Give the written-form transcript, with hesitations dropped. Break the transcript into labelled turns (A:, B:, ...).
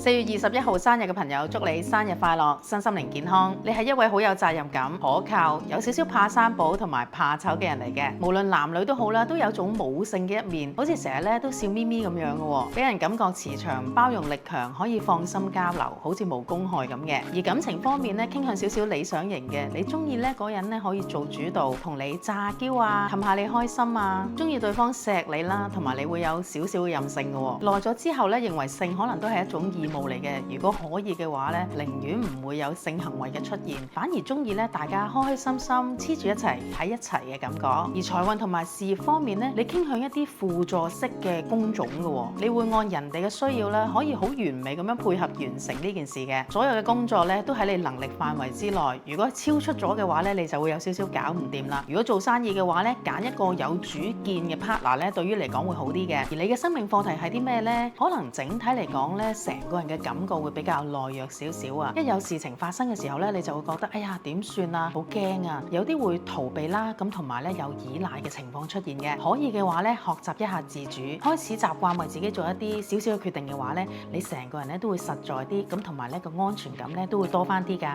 A: 4月21號生日嘅朋友，祝你生日快樂，身心靈健康。你係一位好有責任感、可靠、有少少怕生保同埋怕醜嘅人嚟嘅。無論男女都好啦，都有種母性嘅一面，好似成日咧都笑咪咪咁樣嘅喎，俾人感覺慈祥、包容力強，可以放心交流，好似冇公害咁嘅。而感情方面咧，傾向少少理想型嘅，你中意咧嗰人咧可以做主導，同你詐嬌啊，氹下你開心啊，中意對方錫你啦，同埋你會有少少嘅任性嘅喎。耐咗之後咧，認為性可能都係一種義務嚟嘅。如果可以嘅話咧，寧願唔會有性行為嘅出現，反而中意咧大家開開心心黐住一齊喺一齊嘅感覺。而財運同埋事業方面咧，你傾向一啲輔助式嘅工種嘅喎，你會按人哋嘅需要咧，可以好完美咁樣配合完成呢件事嘅。所有嘅工作咧都喺你能力範圍之內，如果超出咗嘅話咧，你就會有少少搞唔掂啦。如果做生意嘅話咧，揀一個有主見嘅 partner 咧，對於嚟講會好啲嘅。而你嘅生命課題係啲咩呢？可能整體嚟講咧，成個人嘅感覺會比較懦弱少少啊！一有事情發生嘅時候咧，你就會覺得哎呀點算啊，好驚啊！有啲會逃避啦，咁同埋咧有依賴嘅情況出現嘅。可以嘅話咧，學習一下自主，開始習慣為自己做一啲少少嘅決定嘅話咧，你成個人咧都會實在啲，咁同埋咧個安全感咧都會多返啲㗎。